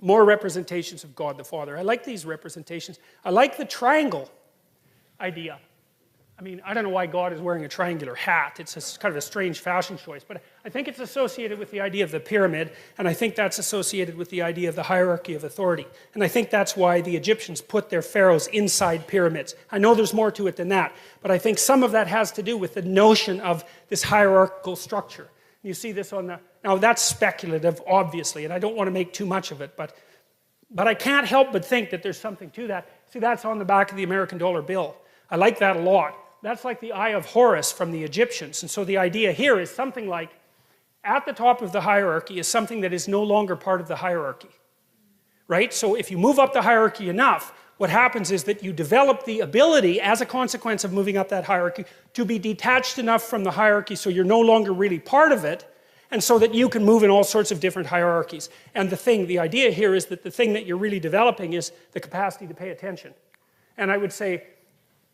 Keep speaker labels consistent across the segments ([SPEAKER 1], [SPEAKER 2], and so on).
[SPEAKER 1] more representations of God the Father. I like these representations. I like the triangle idea. I mean, I don't know why God is wearing a triangular hat. It's kind of a strange fashion choice, but I think it's associated with the idea of the pyramid, and I think that's associated with the idea of the hierarchy of authority. And I think that's why the Egyptians put their pharaohs inside pyramids. I know there's more to it than that, but I think some of that has to do with the notion of this hierarchical structure. You see this on the... Now, that's speculative, obviously, and I don't want to make too much of it, but I can't help but think that there's something to that. See, that's on the back of the American dollar bill. I like that a lot. That's like the Eye of Horus from the Egyptians. And so the idea here is something like, at the top of the hierarchy is something that is no longer part of the hierarchy. Right? So if you move up the hierarchy enough, what happens is that you develop the ability, as a consequence of moving up that hierarchy, to be detached enough from the hierarchy so you're no longer really part of it, and so that you can move in all sorts of different hierarchies. And the idea here is that the thing that you're really developing is the capacity to pay attention. And I would say,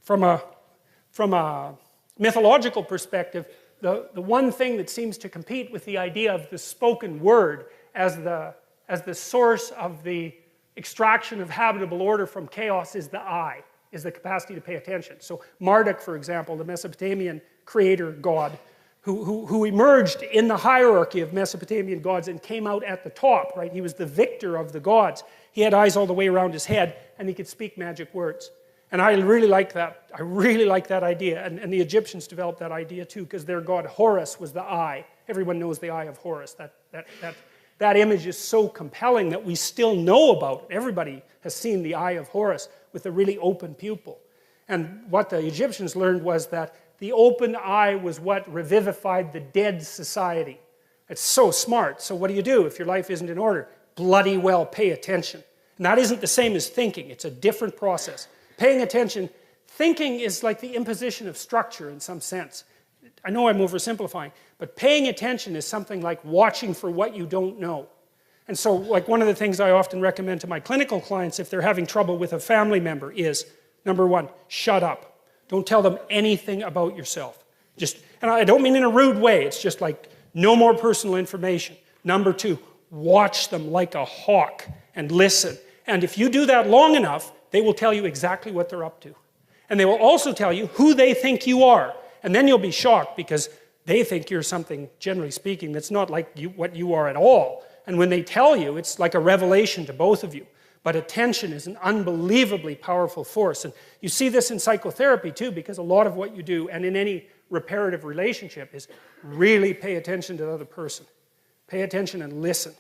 [SPEAKER 1] from a mythological perspective, the one thing that seems to compete with the idea of the spoken word as the source of the extraction of habitable order from chaos is the eye, is the capacity to pay attention. So Marduk, for example, the Mesopotamian creator god, who emerged in the hierarchy of Mesopotamian gods and came out at the top, right? He was the victor of the gods. He had eyes all the way around his head, and he could speak magic words. And I really like that. I really like that idea. And the Egyptians developed that idea too, because their god Horus was the eye. Everyone knows the Eye of Horus. That image is so compelling that we still know about it. Everybody has seen the Eye of Horus with a really open pupil. And what the Egyptians learned was that the open eye was what revivified the dead society. It's so smart. So what do you do if your life isn't in order? Bloody well pay attention. And that isn't the same as thinking. It's a different process. Paying attention, thinking is like the imposition of structure in some sense. I know I'm oversimplifying, but paying attention is something like watching for what you don't know. And so, like, one of the things I often recommend to my clinical clients if they're having trouble with a family member is, number one, shut up. Don't tell them anything about yourself. And I don't mean in a rude way, it's just like, no more personal information. Number two, watch them like a hawk and listen. And if you do that long enough, they will tell you exactly what they're up to. And they will also tell you who they think you are. And then you'll be shocked because they think you're something, generally speaking, that's not like what you are at all. And when they tell you, it's like a revelation to both of you. But attention is an unbelievably powerful force. And you see this in psychotherapy too, because a lot of what you do, and in any reparative relationship, is really pay attention to the other person. Pay attention and listen.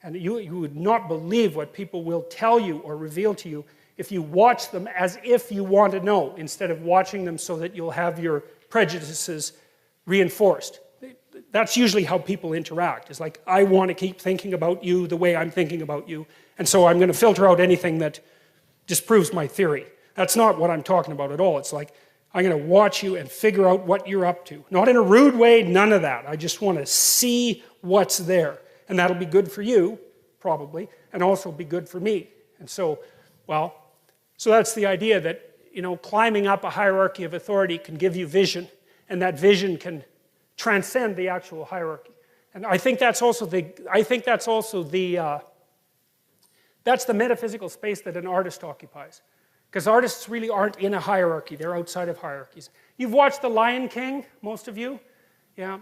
[SPEAKER 1] And you would not believe what people will tell you or reveal to you if you watch them as if you want to know, instead of watching them so that you'll have your prejudices reinforced. That's usually how people interact. It's like, I want to keep thinking about you the way I'm thinking about you, and so I'm going to filter out anything that disproves my theory. That's not what I'm talking about at all. It's like, I'm going to watch you and figure out what you're up to. Not in a rude way, none of that. I just want to see what's there. And that'll be good for you, probably, and also be good for me. And so, well, so that's the idea that, climbing up a hierarchy of authority can give you vision, and that vision can transcend the actual hierarchy. And I think that's also that's the metaphysical space that an artist occupies. Because artists really aren't in a hierarchy, they're outside of hierarchies. You've watched The Lion King, most of you? Yeah.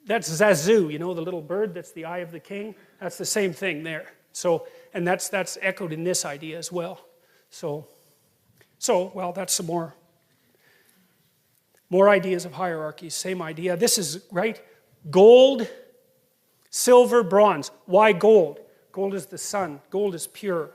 [SPEAKER 1] That's Zazu, the little bird that's the eye of the king. That's the same thing there. So, and that's echoed in this idea as well. So well, that's some more ideas of hierarchies, same idea. This is, right, gold, silver, bronze. Why gold? Gold is the sun. Gold is pure,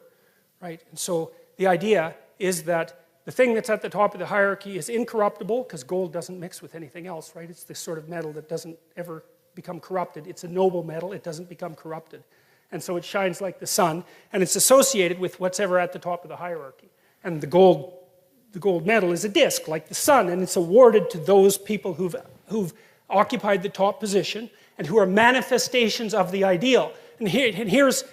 [SPEAKER 1] right? And so the idea is that the thing that's at the top of the hierarchy is incorruptible, because gold doesn't mix with anything else, right? It's this sort of metal that doesn't ever become corrupted. It's a noble metal. It doesn't become corrupted. And so it shines like the sun, and it's associated with what's ever at the top of the hierarchy. And the gold medal is a disc, like the sun, and it's awarded to those people who've occupied the top position and who are manifestations of the ideal. And here's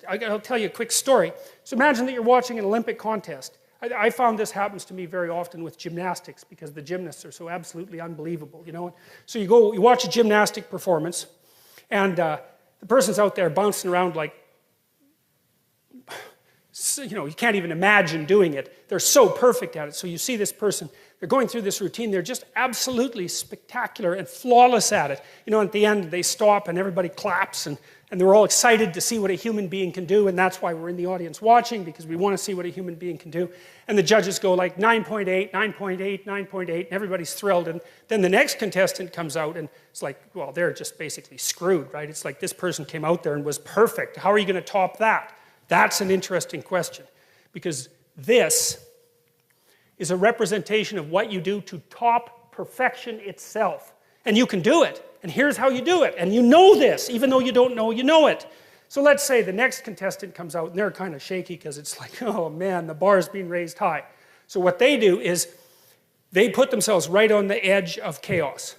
[SPEAKER 1] I'll tell you a quick story. So imagine that you're watching an Olympic contest. I found this happens to me very often with gymnastics, because the gymnasts are so absolutely unbelievable, So you watch a gymnastic performance, and the person's out there bouncing around like you can't even imagine doing it. They're so perfect at it. So you see this person, they're going through this routine, they're just absolutely spectacular and flawless at it. At the end, they stop and everybody claps, and they're all excited to see what a human being can do, and that's why we're in the audience watching, because we want to see what a human being can do. And the judges go like 9.8, 9.8, 9.8, and everybody's thrilled. And then the next contestant comes out, and it's like, well, they're just basically screwed, right? It's like this person came out there and was perfect. How are you going to top that? That's an interesting question, because this is a representation of what you do to top perfection itself. And you can do it. And here's how you do it. And you know this, even though you don't know, you know it. So let's say the next contestant comes out and they're kind of shaky because it's like, oh man, the bar's being raised high. So what they do is they put themselves right on the edge of chaos.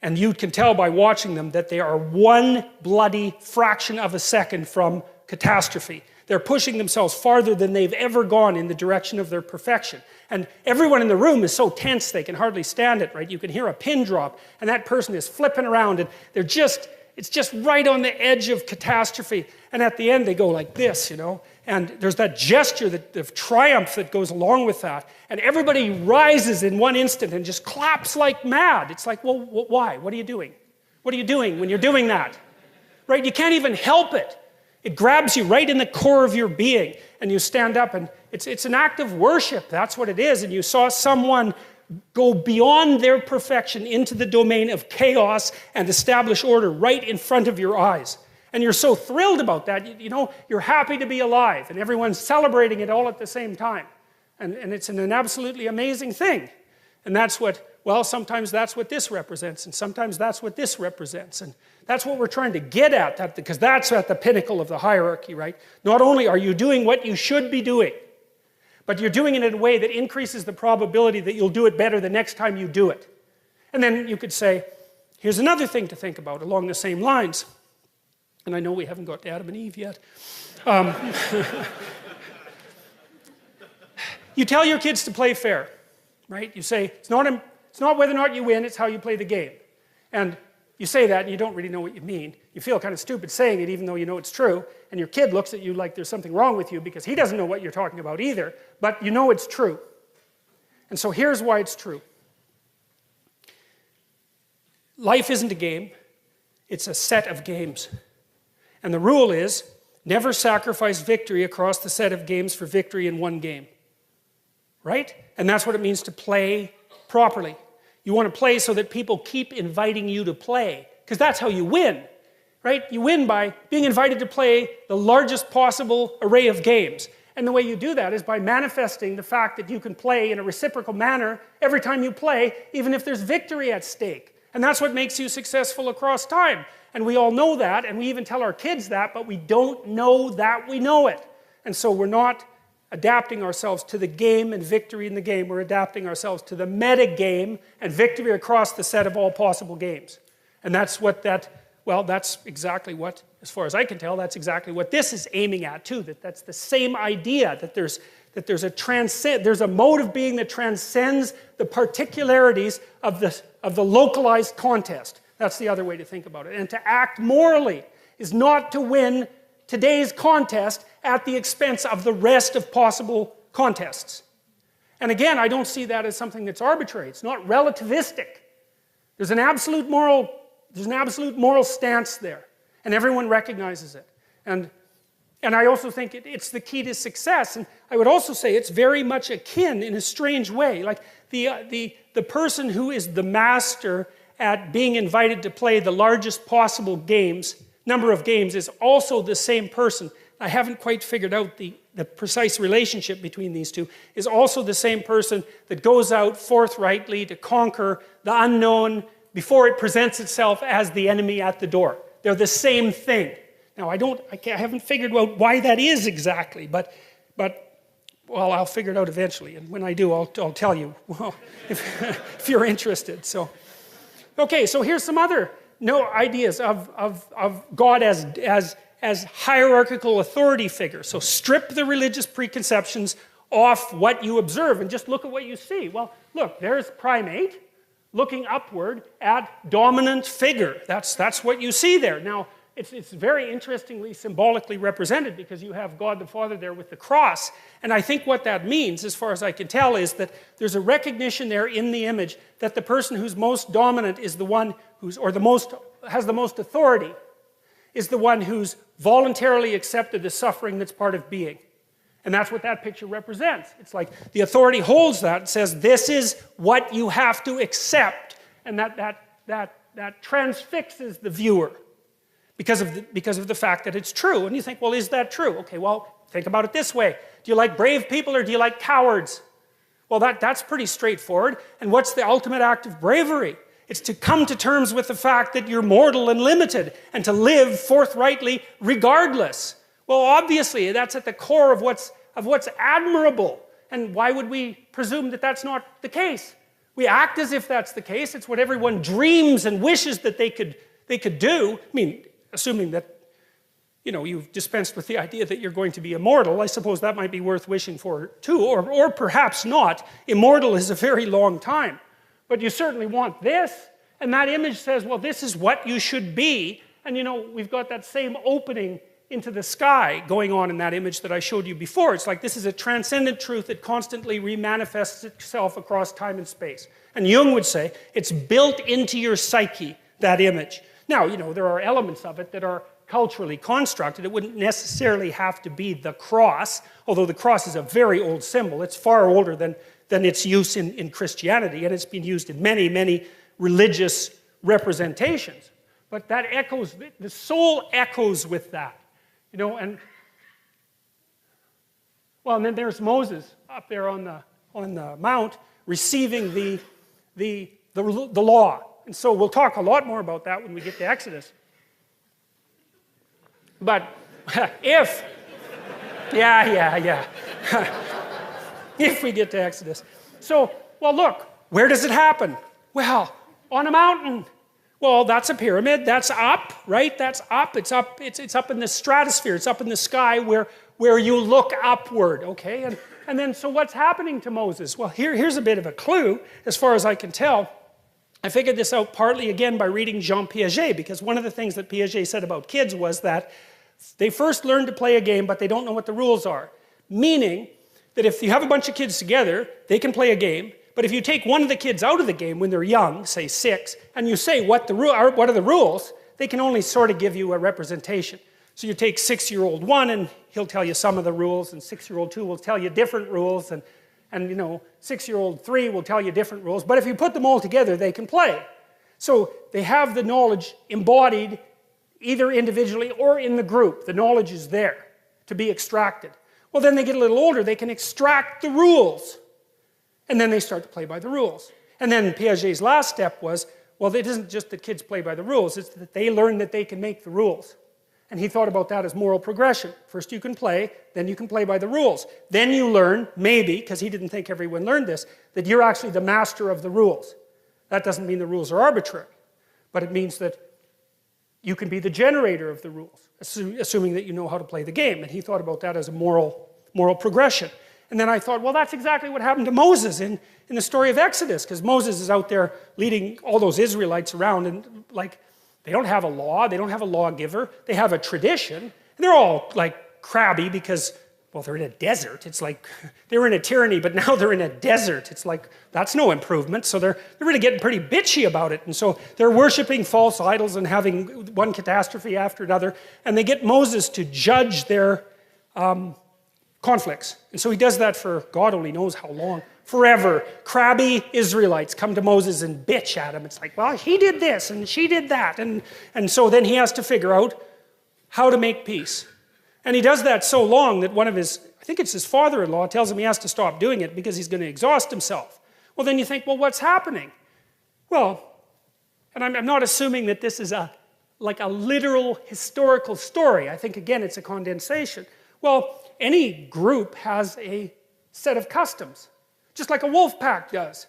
[SPEAKER 1] And you can tell by watching them that they are one bloody fraction of a second from catastrophe. They're pushing themselves farther than they've ever gone in the direction of their perfection. And everyone in the room is so tense they can hardly stand it, right? You can hear a pin drop, and that person is flipping around, and it's just right on the edge of catastrophe. And at the end, they go like this, and there's that gesture of triumph that goes along with that. And everybody rises in one instant and just claps like mad. It's like, well, why? What are you doing? What are you doing when you're doing that? Right? You can't even help it. It grabs you right in the core of your being, and you stand up, and it's an act of worship. That's what it is. And you saw someone go beyond their perfection into the domain of chaos and establish order right in front of your eyes. And you're so thrilled about that. You're happy to be alive, and everyone's celebrating it all at the same time. And it's an absolutely amazing thing. And that's what, well, sometimes that's what this represents, and sometimes that's what this represents. And that's what we're trying to get at, because that's at the pinnacle of the hierarchy, right? Not only are you doing what you should be doing, but you're doing it in a way that increases the probability that you'll do it better the next time you do it. And then you could say, here's another thing to think about along the same lines. And I know we haven't got to Adam and Eve yet. You tell your kids to play fair, right? You say, it's not whether or not you win, it's how you play the game. And you say that and you don't really know what you mean. You feel kind of stupid saying it even though you know it's true. And your kid looks at you like there's something wrong with you because he doesn't know what you're talking about either. But you know it's true. And so here's why it's true. Life isn't a game. It's a set of games. And the rule is, never sacrifice victory across the set of games for victory in one game. Right? And that's what it means to play properly. You want to play so that people keep inviting you to play, because that's how you win, right? You win by being invited to play the largest possible array of games. And the way you do that is by manifesting the fact that you can play in a reciprocal manner every time you play, even if there's victory at stake. And that's what makes you successful across time. And we all know that, and we even tell our kids that, but we don't know that we know it. And so we're not adapting ourselves to the game and victory in the game. We're adapting ourselves to the meta game and victory across the set of all possible games. And that's what that's exactly what, as far as I can tell, that's exactly what this is aiming at too. That's the same idea, that there's a mode of being that transcends the particularities of the localized contest. That's the other way to think about it. And to act morally is not to win today's contest at the expense of the rest of possible contests. And again, I don't see that as something that's arbitrary. It's not relativistic. There's an absolute moral stance there, and everyone recognizes it. And I also think it's the key to success. And I would also say it's very much akin in a strange way. Like the person who is the master at being invited to play the largest possible number of games is also the same person. I haven't quite figured out the precise relationship between these two, is also the same person that goes out forthrightly to conquer the unknown before it presents itself as the enemy at the door. They're the same thing. Now, I haven't figured out why that is exactly, but well, I'll figure it out eventually, and when I do, I'll tell you, well, if you're interested. So, okay, so here's some other ideas of God as hierarchical authority figure. So strip the religious preconceptions off what you observe and just look at what you see. Well, look, there's primate looking upward at dominant figure. That's what you see there. Now, it's very interestingly symbolically represented because you have God the Father there with the cross. And I think what that means, as far as I can tell, is that there's a recognition there in the image that the person who's most dominant is the one who's, or has the most authority, is the one who's voluntarily accepted the suffering that's part of being. And that's what that picture represents. It's like the authority holds that and says, this is what you have to accept. And that transfixes the viewer because of the fact that it's true. And you think, well, is that true? Okay, well, think about it this way. Do you like brave people or do you like cowards? Well, that's pretty straightforward. And what's the ultimate act of bravery? It's to come to terms with the fact that you're mortal and limited and to live forthrightly regardless. Well, obviously, that's at the core of what's admirable. And why would we presume that that's not the case? We act as if that's the case. It's what everyone dreams and wishes that they could do. I mean, assuming that, you know, you've dispensed with the idea that you're going to be immortal, I suppose that might be worth wishing for too, or perhaps not. Immortal is a very long time. But you certainly want this, and that image says, well, this is what you should be. And you know, we've got that same opening into the sky going on in that image that I showed you before. It's like this is a transcendent truth that constantly remanifests itself across time and space. And Jung would say, it's built into your psyche, that image. Now, you know, there are elements of it that are culturally constructed. It wouldn't necessarily have to be the cross, although the cross is a very old symbol. It's far older than its use in Christianity, and it's been used in many, many religious representations. But that echoes, the soul echoes with that. You know, and well, and then there's Moses up there on the mount receiving the law. And so we'll talk a lot more about that when we get to Exodus. But if we get to Exodus. So, well, look, where does it happen? Well, on a mountain. Well, that's a pyramid. That's up, right? That's up. It's up. It's up in the stratosphere. It's up in the sky where you look upward, okay? And then, so what's happening to Moses? Well, here's a bit of a clue, as far as I can tell. I figured this out partly, again, by reading Jean Piaget, because one of the things that Piaget said about kids was that they first learn to play a game, but they don't know what the rules are. Meaning that if you have a bunch of kids together, they can play a game, but if you take one of the kids out of the game when they're young, say 6, and you say what are the rules, they can only sort of give you a representation. So you take 6-year-old 1 and he'll tell you some of the rules, and 6-year-old 2 will tell you different rules, and you know, 6-year-old 3 will tell you different rules. But if you put them all together, they can play. So they have the knowledge embodied either individually or in the group. The knowledge is there to be extracted. Well, then they get a little older, they can extract the rules. And then they start to play by the rules. And then Piaget's last step was, well, it isn't just that kids play by the rules, it's that they learn that they can make the rules. And he thought about that as moral progression. First you can play, then you can play by the rules. Then you learn, maybe, because he didn't think everyone learned this, that you're actually the master of the rules. That doesn't mean the rules are arbitrary, but it means that you can be the generator of the rules, assuming that you know how to play the game. And he thought about that as a moral progression. And then I thought, well, that's exactly what happened to Moses in the story of Exodus, because Moses is out there leading all those Israelites around, and like, they don't have a law, they don't have a lawgiver, they have a tradition, and they're all like crabby because, well, they're in a desert. It's like, they were in a tyranny, but now they're in a desert. It's like, that's no improvement. So they're really getting pretty bitchy about it. And so they're worshiping false idols and having one catastrophe after another, and they get Moses to judge their conflicts. And so he does that for God only knows how long. Forever. Crabby Israelites come to Moses and bitch at him. It's like, well, he did this and she did that. And so then he has to figure out how to make peace. And he does that so long that one of his, I think it's his father-in-law, tells him he has to stop doing it because he's going to exhaust himself. Well, then you think, well, what's happening? Well, and I'm not assuming that this is like a literal historical story. I think, again, it's a condensation. Well, any group has a set of customs, just like a wolf pack does.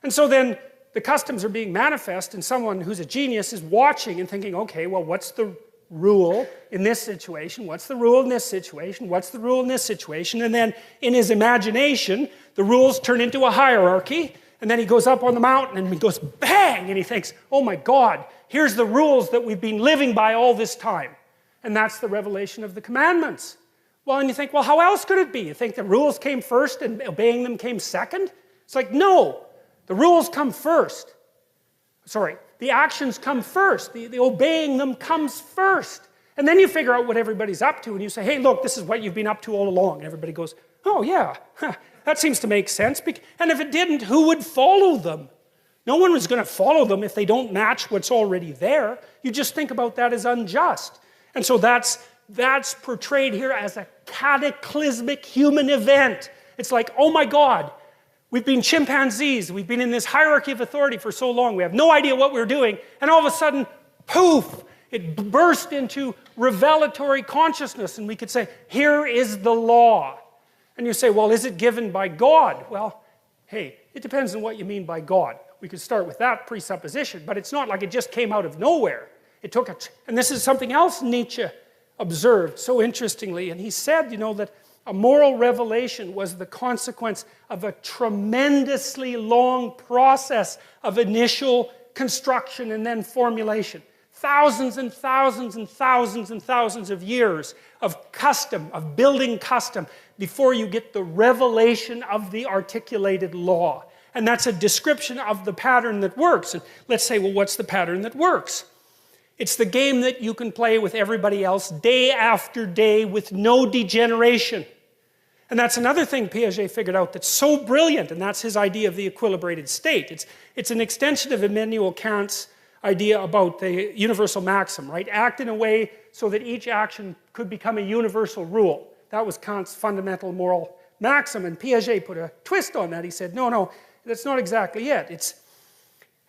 [SPEAKER 1] And so then the customs are being manifest, and someone who's a genius is watching and thinking, okay, well, what's the rule in this situation? What's the rule in this situation? What's the rule in this situation? And then in his imagination, the rules turn into a hierarchy, And then he goes up on the mountain and he goes bang, and he thinks, oh my God, here's the rules that we've been living by all this time. And that's the revelation of the commandments. Well, and you think, well, how else could it be? You think the rules came first and obeying them came second? It's like, no, the rules come first. Sorry, the actions come first. The obeying them comes first. And then you figure out what everybody's up to, and you say, hey, look, this is what you've been up to all along. And everybody goes, oh, yeah, that seems to make sense. And if it didn't, who would follow them? No one was going to follow them if they don't match what's already there. You just think about that as unjust. And so that's portrayed here as a cataclysmic human event. It's like, oh my God, we've been chimpanzees. We've been in this hierarchy of authority for so long. We have no idea what we're doing. And all of a sudden, poof, it burst into revelatory consciousness. And we could say, here is the law. And you say, well, is it given by God? Well, hey, it depends on what you mean by God. We could start with that presupposition, but it's not like it just came out of nowhere. It took and this is something else Nietzsche observed so interestingly, and he said, you know, that a moral revelation was the consequence of a tremendously long process of initial construction and then formulation. Thousands and thousands and thousands and thousands of years of custom, of building custom, before you get the revelation of the articulated law. And that's a description of the pattern that works. And let's say, well, what's the pattern that works? It's the game that you can play with everybody else day after day with no degeneration. And that's another thing Piaget figured out that's so brilliant, and that's his idea of the equilibrated state. It's an extension of Immanuel Kant's idea about the universal maxim, right? Act in a way so that each action could become a universal rule. That was Kant's fundamental moral maxim, and Piaget put a twist on that. He said, no, that's not exactly it. It's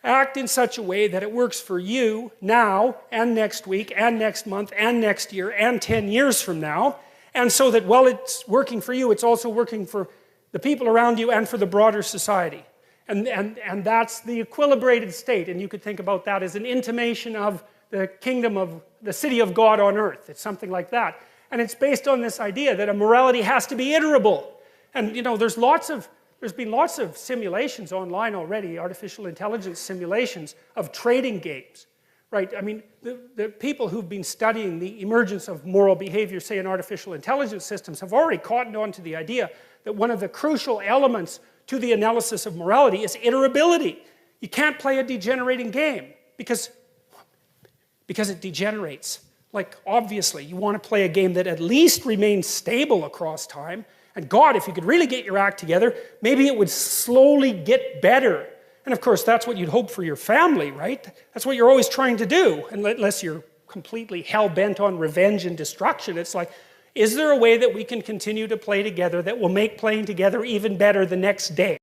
[SPEAKER 1] act in such a way that it works for you now, and next week, and next month, and next year, and 10 years from now, and so that while it's working for you, it's also working for the people around you and for the broader society. And that's the equilibrated state, and you could think about that as an intimation of the kingdom of the city of God on earth. It's something like that. And it's based on this idea that a morality has to be iterable. And you know, there's been lots of simulations online already, artificial intelligence simulations of trading games, right? I mean, the people who've been studying the emergence of moral behavior, say in artificial intelligence systems, have already cottoned on to the idea that one of the crucial elements to the analysis of morality is iterability. You can't play a degenerating game because it degenerates. Like, obviously, you want to play a game that at least remains stable across time. And God, if you could really get your act together, maybe it would slowly get better. And of course, that's what you'd hope for your family, right? That's what you're always trying to do, unless you're completely hell-bent on revenge and destruction. It's like, is there a way that we can continue to play together that will make playing together even better the next day?